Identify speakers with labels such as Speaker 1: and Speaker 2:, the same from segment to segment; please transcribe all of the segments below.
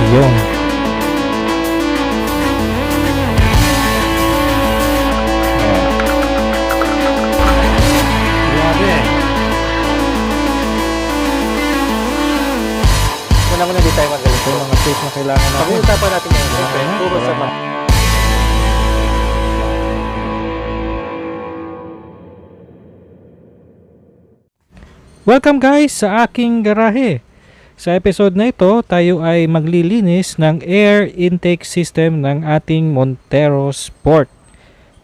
Speaker 1: Yun.
Speaker 2: Grabe. Muna di tayo magaling.
Speaker 1: Ito yung mga tape na kailangan natin.
Speaker 2: Pag-uusapan natin ngayon. Siyempre, puro sa mga.
Speaker 1: Welcome guys sa aking garahe. Sa episode na ito, tayo ay maglilinis ng air intake system ng ating Montero Sport.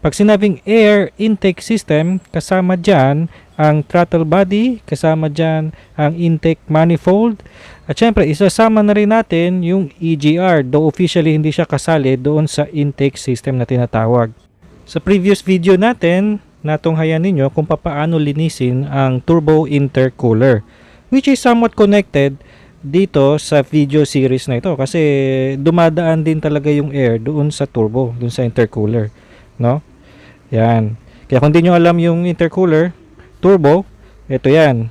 Speaker 1: Pag sinabing air intake system, kasama dyan ang throttle body, kasama dyan ang intake manifold, at syempre isasama na rin natin yung EGR, though officially hindi siya kasali doon sa intake system na tinatawag. Sa previous video natin, natunghayan ninyo kung paano linisin ang turbo intercooler, which is somewhat connected dito sa video series na ito kasi dumadaan din talaga yung air doon sa turbo, doon sa intercooler, no? Yan. Kaya kung di nyo alam yung intercooler, turbo, ito yan.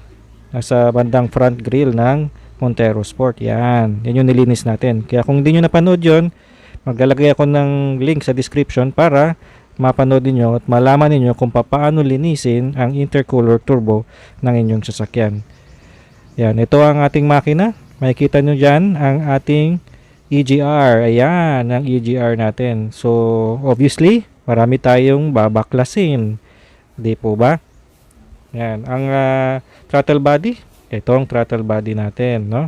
Speaker 1: Nasa bandang front grille ng Montero Sport. Yan. Yan yung nilinis natin. Kaya kung di nyo napanood yun, maglalagay ako ng link sa description para mapanood niyo at malaman niyo kung paano linisin ang intercooler turbo ng inyong sasakyan. Yan. Ito ang ating makina. Makikita nyo dyan ang ating EGR. Ayan, ang EGR natin. So, obviously, marami tayong babaklasin. Di po ba? Yan. Ang throttle body. Ito ang throttle body natin, no?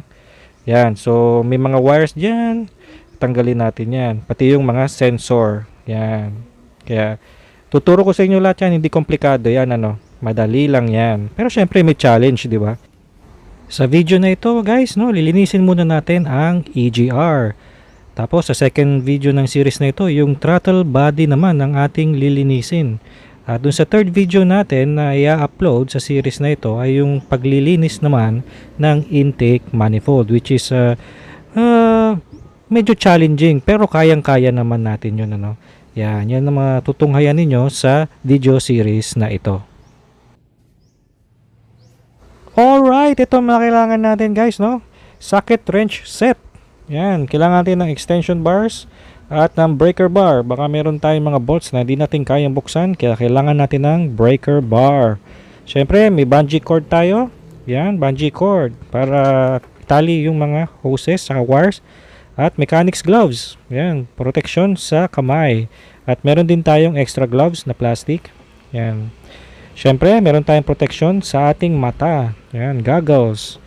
Speaker 1: Yan. So, may mga wires dyan. Tanggalin natin yan. Pati yung mga sensor. Yan. Kaya, tuturo ko sa inyo lahat yan. Hindi komplikado yan, ano? Madali lang yan. Pero, syempre, may challenge, di ba? Sa video na ito guys, no, lilinisin muna natin ang EGR. Tapos sa second video ng series na ito, yung throttle body naman ang ating lilinisin. At dun sa third video natin na i-upload sa series na ito ay yung paglilinis naman ng intake manifold, which is medyo challenging pero kayang-kaya naman natin yun, ano. Yan ang mga tutunghayan ninyo sa video series na ito. Alright, ito mga kailangan natin guys, no? Socket wrench set. Yan, kailangan natin ng extension bars at ng breaker bar. Baka meron tayong mga bolts na hindi natin kayang buksan, kaya kailangan natin ng breaker bar. Siyempre, may bungee cord tayo. Yan, bungee cord para tali yung mga hoses sa wires. At mechanics gloves. Yan, protection sa kamay. At meron din tayong extra gloves na plastic. Yan. Siyempre, meron tayong protection sa ating mata. Yan, goggles.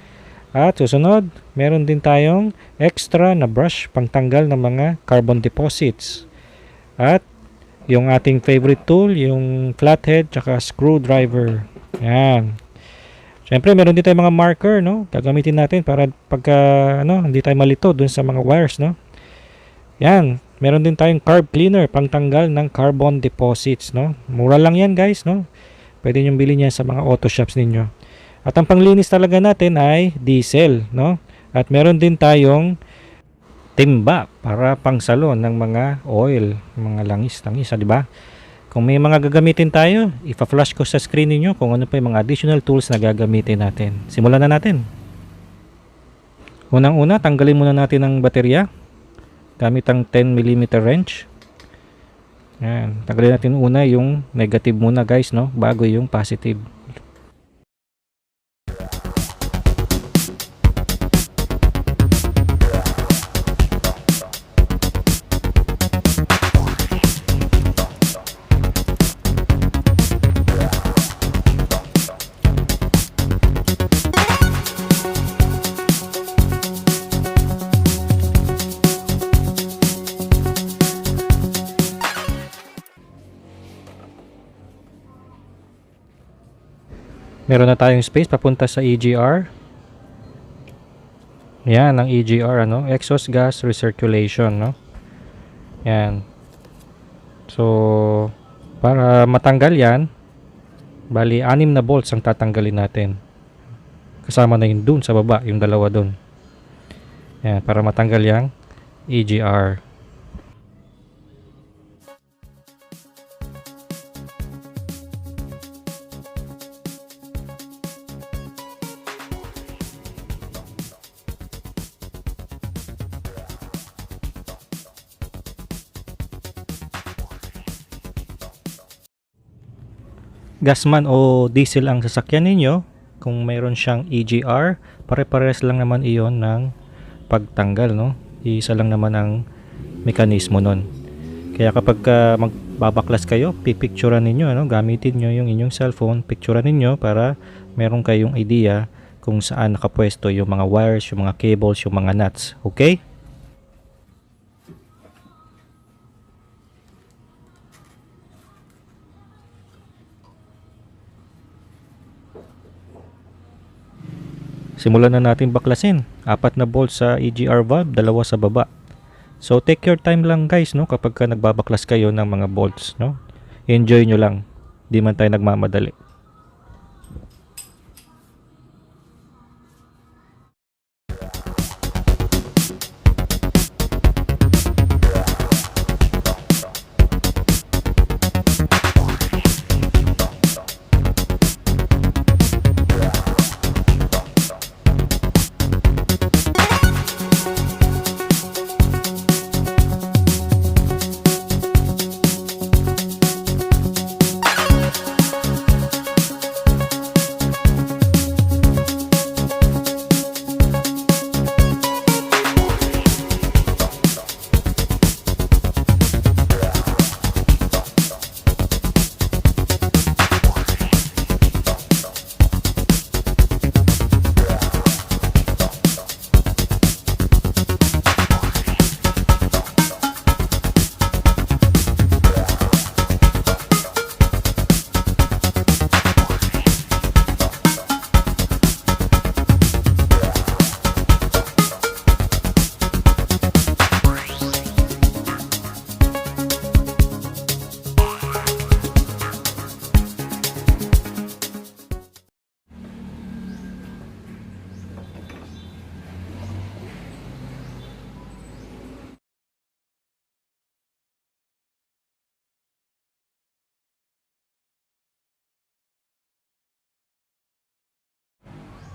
Speaker 1: At susunod, meron din tayong extra na brush pangtanggal ng mga carbon deposits. At yung ating favorite tool, yung flathead tsaka screwdriver. Yan. Siyempre, meron din tayong mga marker, no? Gagamitin natin para pagka hindi tayo malito dun sa mga wires, no? Yan. Meron din tayong carb cleaner pangtanggal ng carbon deposits, no? Mura lang yan, guys, no? Pwede nyo bilhin yan sa mga auto shops ninyo. At ang panglinis talaga natin ay diesel, no? At meron din tayong timba para pangsalon ng mga oil, mga langis-langis, di ba? Kung may mga gagamitin tayo, ipa-flash ko sa screen niyo kung ano pa yung mga additional tools na gagamitin natin. Simulan na natin. Unang-una, tanggalin muna natin ang baterya gamit ang 10mm wrench. Yan, tanggalin natin una yung negative muna guys, no, bago yung positive. Meron na tayong space papunta sa EGR. Yan ang EGR, ano, exhaust gas recirculation, no. Yan. So para matanggal yan, bali 6 na bolts ang tatanggalin natin. Kasama na yung dun sa baba, yung dalawa dun. Yan, para matanggal yang EGR. gasman o diesel ang sasakyan ninyo, kung mayroon siyang EGR, pare-pares lang naman iyon ng pagtanggal, no? Isa lang naman ang mekanismo nun. Kaya kapag magbabaklas kayo, pipicturean ninyo, ano? Gamitin nyo yung inyong cellphone, picturean ninyo para meron kayong idea kung saan nakapwesto yung mga wires, yung mga cables, yung mga nuts. Okay? Simulan na natin baklasin. 4 na bolts sa EGR valve, 2 sa baba. So take your time lang guys, no, kapag nagbabaklas kayo ng mga bolts, no. Enjoy nyo lang. Di man tayo nagmamadali.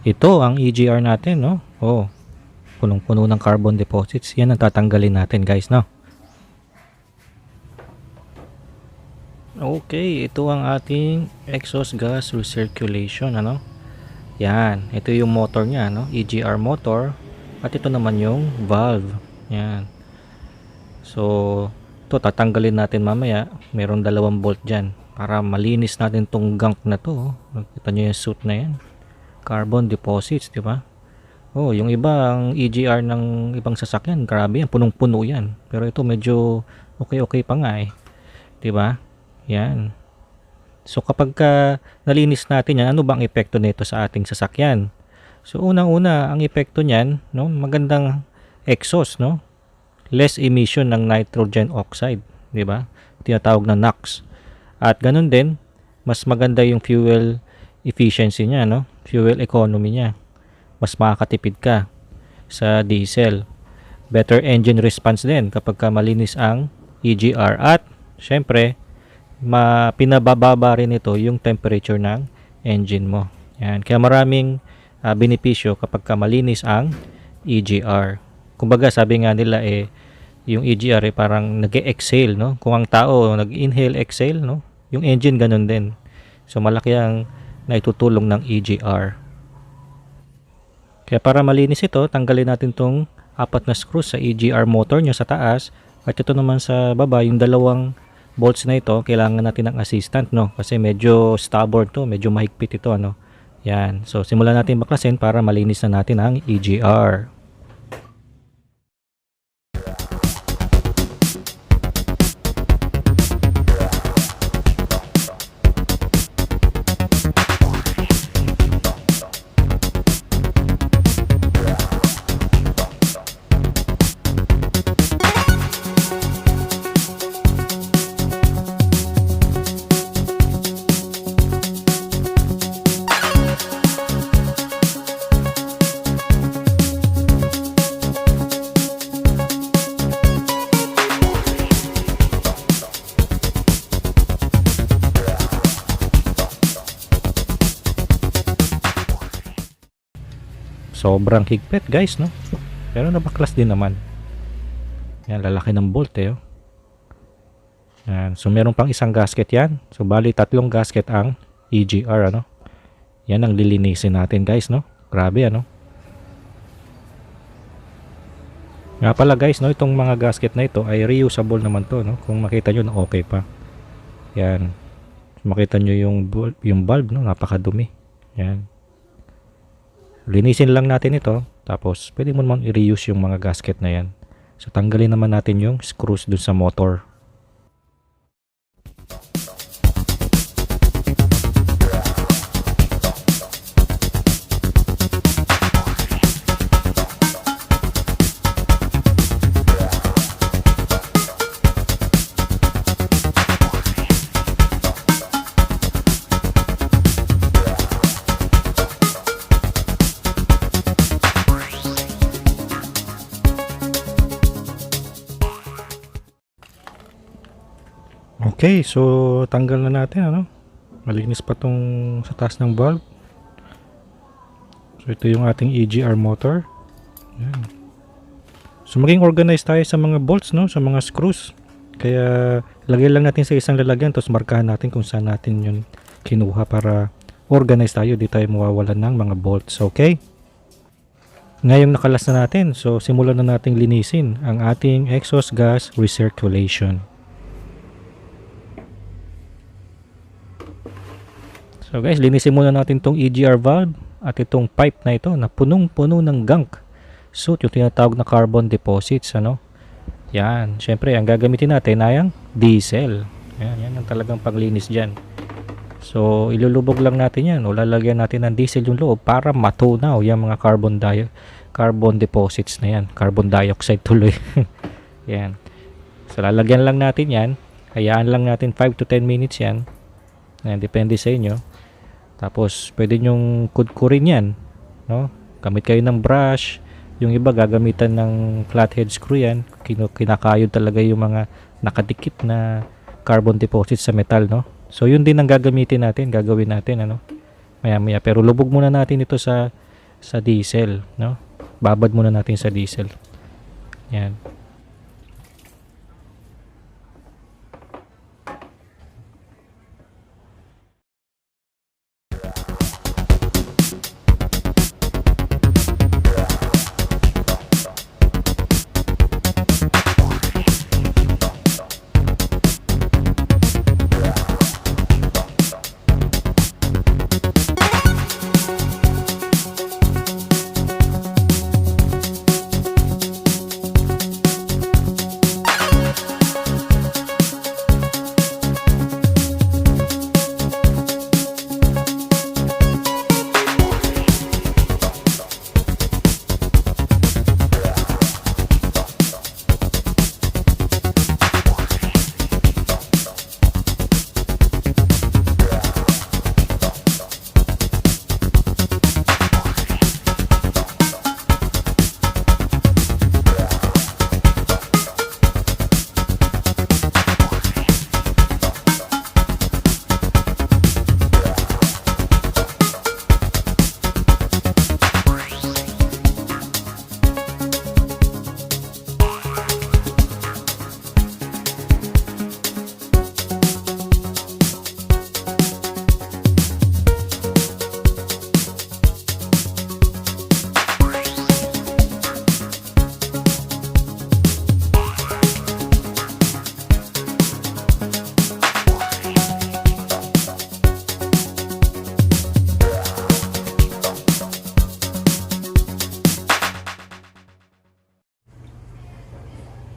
Speaker 1: Ito ang EGR natin, no? Oh, punong-puno ng carbon deposits. Yan ang tatanggalin natin, guys, no? Okay, ito ang ating exhaust gas recirculation, ano? Yan, ito yung motor niya, no? EGR motor. At ito naman yung valve. Yan. So, ito tatanggalin natin mamaya. Meron 2 bolt dyan para malinis natin tong gunk na to. Nakita nyo yung suit na yan. Carbon deposits, di ba? Oh, yung ibang EGR ng ibang sasakyan, grabe yan, punong-puno yan. Pero ito medyo okay pa nga eh. Di ba? Yan. So kapag nalinis natin yan, ano bang epekto nito sa ating sasakyan? So unang-una, ang epekto niyan, no, magandang exhaust, no? Less emission ng nitrogen oxide, di ba? Tinatawag na NOx. At ganun din, mas maganda yung fuel efficiency niya, no? Fuel economy niya. Mas makakatipid ka sa diesel. Better engine response din kapag malinis ang EGR. At syempre, pinabababa rin ito yung temperature ng engine mo. Yan. Kaya maraming benepisyo kapag malinis ang EGR. Kumbaga sabi nga nila yung EGR parang nag-exhale, no? Kung ang tao nag-inhale, exhale, no? Yung engine ganun din. So malaki ang naitutulong ng EGR. Kaya para malinis ito, tanggalin natin tong 4 na screws sa EGR motor nyo sa taas. At ito naman sa baba, yung 2 bolts na ito, kailangan natin ng assistant, no? Kasi medyo stubborn to, medyo mahigpit ito, ano? Yan. So simulan natin baklasin para malinis na natin ang EGR. Sobrang higpit guys, no? Pero nabaklas din naman. Yan, lalaki ng bolt oh. Yan. So meron pang isang gasket yan. So bali 3 gasket ang EGR, ano. Yan ang lilinisin natin, guys, no. Grabe, ano. Nga pala, guys, no, itong mga gasket na ito ay reusable naman to, no. Kung makita nyo na okay pa. Yan. Makita nyo yung bulb, no, napakadumi. Yan. Linisin lang natin ito, tapos pwede mo naman i-reuse yung mga gasket na yan. So tanggalin naman natin yung screws dun sa motor. Okay, so tanggal na natin, ano. Malinis pa tong sa taas ng valve. So ito yung ating EGR motor. Yan. So maging organized tayo sa mga bolts, no, sa mga screws. Kaya lagay lang natin sa isang lalagyan, tapos markahan natin kung saan natin yun kinuha para organized tayo, di tayo mawawalan ng mga bolts. Okay? Ngayong nakalas na natin, so simulan na nating linisin ang ating exhaust gas recirculation. So guys, linisin muna natin tong EGR valve at itong pipe na ito na punong-puno ng gunk. So, yung tinatawag na carbon deposits, ano? Yan. Syempre, ang gagamitin natin ay ang diesel. Yan ang talagang paglinis dyan. So, ilulubog lang natin yan o lalagyan natin ng diesel yung loob para matunaw yung mga carbon deposits na yan. Carbon dioxide tuloy. Yan. So, lalagyan lang natin yan. Hayaan lang natin 5 to 10 minutes yan. Yan, depende sa inyo. Tapos, pwede nyong kudkurin yan, no? Gamit kayo ng brush. Yung iba, gagamitan ng flathead screw yan. Kinakayod talaga yung mga nakadikit na carbon deposits sa metal, no? So, yun din ang gagamitin natin, gagawin natin, ano? Maya-maya. Pero, lubog muna natin ito sa diesel, no? Babad muna natin sa diesel. Yan.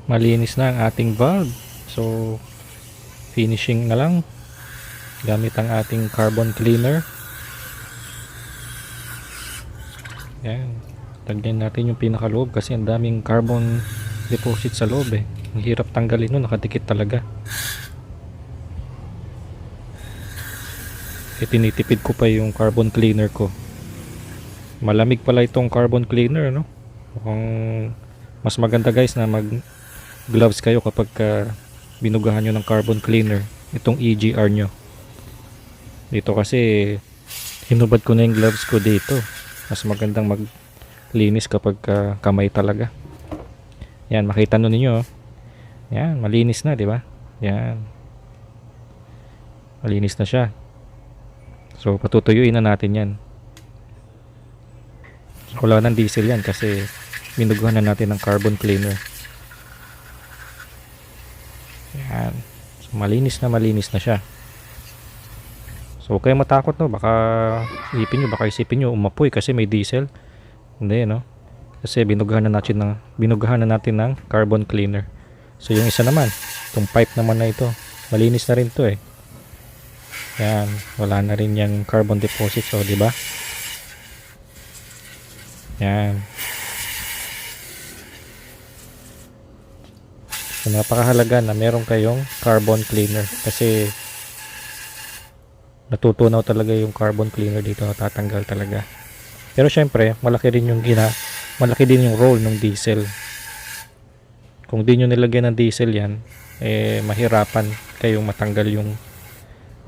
Speaker 1: Malinis na ang ating valve. So, finishing na lang gamit ang ating carbon cleaner. Yan. Tagyan natin yung pinakaloob kasi ang daming carbon deposit sa loob eh. Ang hirap tanggalin nun, nakadikit talaga. Tinitipid ko pa yung carbon cleaner ko. Malamig pala itong carbon cleaner, no? Mukhang mas maganda guys na mag gloves kayo kapag binugahan nyo ng carbon cleaner itong EGR nyo. Dito kasi hinubad ko na yung gloves ko dito. Mas magandang maglinis kapag kamay talaga. Yan, makita nyo ninyo. Yan, malinis na, di ba? Yan. Malinis na siya. So patutuyuin na natin yan. So, wala ng diesel yan kasi minuguhan na natin ng carbon cleaner. Yan. So malinis na siya. So huwag kayong matakot, no, baka isipin nyo umapoy kasi may diesel. Hindi, no, kasi binugahan na natin ng carbon cleaner. So yung isa naman, itong pipe naman na ito, malinis na rin to eh. Yan, wala na rin yung carbon deposit. So di ba? Yan. So napakahalaga na meron kayong carbon cleaner kasi natutunaw talaga yung carbon cleaner dito, tatanggal talaga. Pero syempre, malaki din yung role ng diesel. Kung di nyo nilagyan ng diesel yan, mahirapan kayong matanggal yung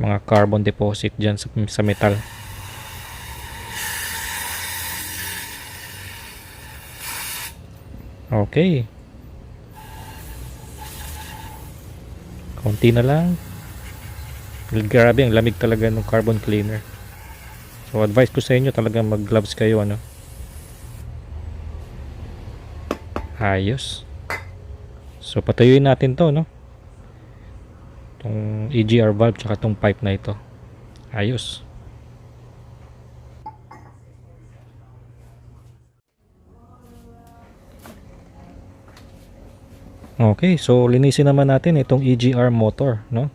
Speaker 1: mga carbon deposit dyan sa metal. Okay. Konti na lang. Grabe, ang lamig talaga ng carbon cleaner. So advice ko sa inyo talaga mag gloves kayo, ano. Ayos. So patayuin natin to, no, itong EGR valve tsaka itong pipe na ito. Ayos. Okay, so linisin naman natin itong EGR motor, no.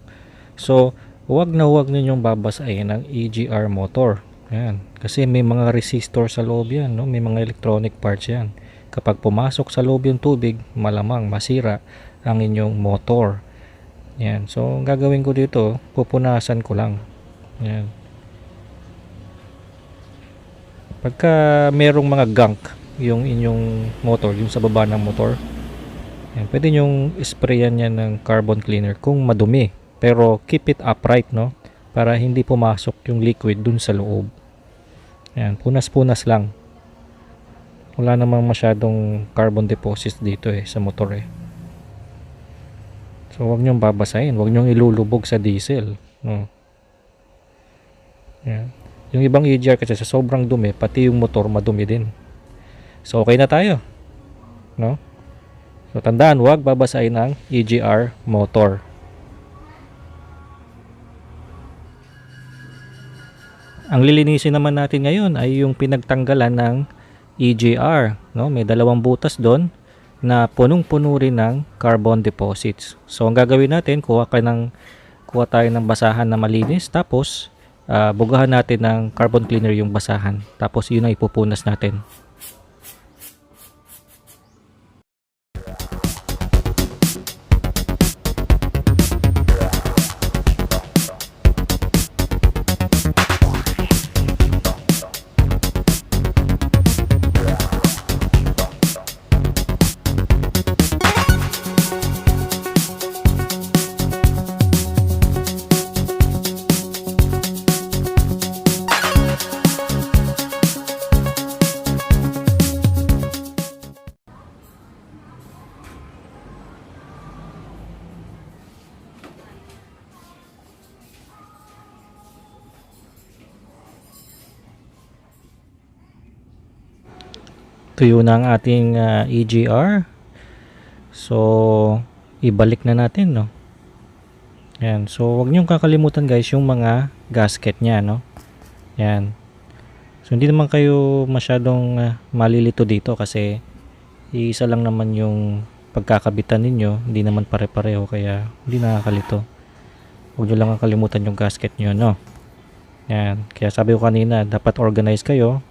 Speaker 1: So huwag ninyong babasahin ang EGR motor. Ayan, kasi may mga resistor sa loob yan, no? May mga electronic parts yan. Kapag pumasok sa loob yung tubig, malamang masira ang inyong motor. Ayan, so ang gagawin ko dito, pupunasan ko lang. Ayan. Pagka merong mga gunk yung inyong motor, yung sa baba ng motor, ayan, pwede nyong sprayan yan ng carbon cleaner kung madumi. Pero keep it upright, no? Para hindi pumasok yung liquid dun sa loob. Ayan, punas-punas lang. Wala namang masyadong carbon deposits dito sa motor eh. So huwag nyong babasahin, huwag nyong ilulubog sa diesel, no? Ayan. Yung ibang EGR kasi sa sobrang dumi, pati yung motor madumi din. So okay na tayo, no? So tandaan, huwag babasahin ang EGR motor. Ang lilinisin naman natin ngayon ay yung pinagtanggalan ng EGR, no? May dalawang butas doon na punong-puno rin ng carbon deposits. So ang gagawin natin, kuha tayo ng basahan na malinis, tapos bugahan natin ng carbon cleaner yung basahan. Tapos yun ang ipupunas natin. Tuyo na ang ating EGR. So ibalik na natin, no. Yan. So wag niyong kakalimutan guys yung mga gasket niya, no. Yan. So hindi naman kayo masyadong malilito dito kasi isa lang naman yung pagkakabitan ninyo, hindi naman pare-pareho kaya hindi nakakalito. Huwag niyo lang kakalimutan yung gasket niyo, no. Yan. Kaya sabi ko kanina, dapat organize kayo.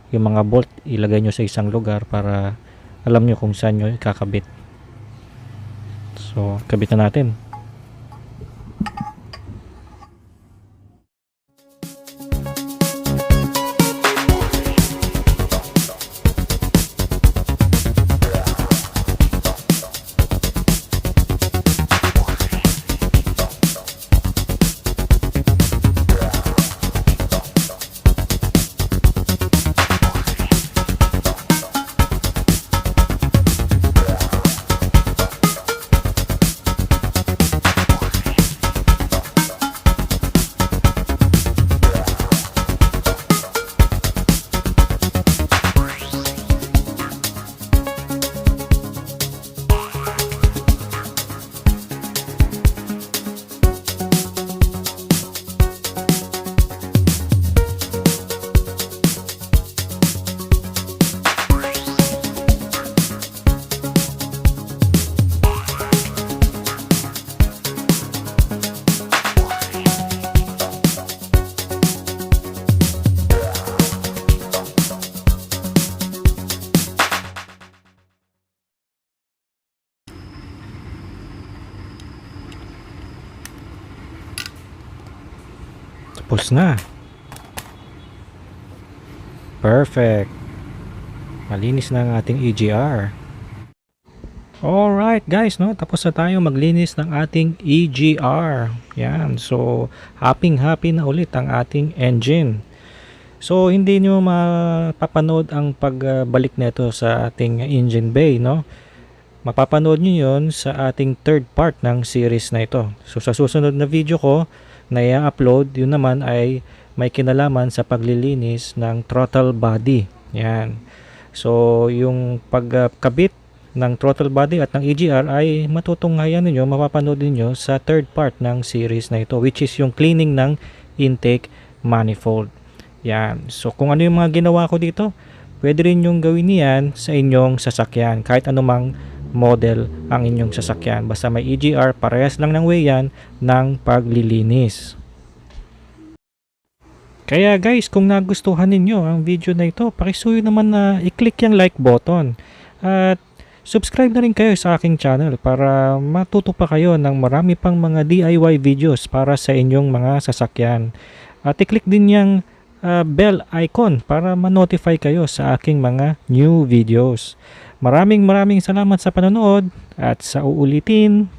Speaker 1: Yung mga bolt ilagay nyo sa isang lugar para alam nyo kung saan nyo ikakabit. So kabitan natin. Tapos na. Perfect. Malinis na ang ating EGR. Alright guys, no? Tapos na tayo maglinis ng ating EGR. Yan. So, happy na ulit ang ating engine. So, hindi nyo mapapanood ang pagbalik nito sa ating engine bay, no? Mapapanood nyo yun sa ating third part ng series na ito. So, sa susunod na video ko na i-upload, yun naman ay may kinalaman sa paglilinis ng throttle body. Yan. So, yung pagkabit ng throttle body at ng EGR ay matutunghayan ninyo, mapapanood ninyo sa third part ng series na ito, which is yung cleaning ng intake manifold. Yan. So, kung ano yung mga ginawa ko dito, pwede rin yung gawin niyan sa inyong sasakyan. Kahit anumang model ang inyong sasakyan. Basta may EGR, parehas lang ng way yan ng paglilinis. Kaya guys, kung nagustuhan ninyo ang video na ito, pakisuyo naman na i-click yung like button. At subscribe na rin kayo sa aking channel para matuto pa kayo ng marami pang mga DIY videos para sa inyong mga sasakyan. At i-click din yung bell icon para ma-notify kayo sa aking mga new videos. Maraming salamat sa panonood at sa uulitin.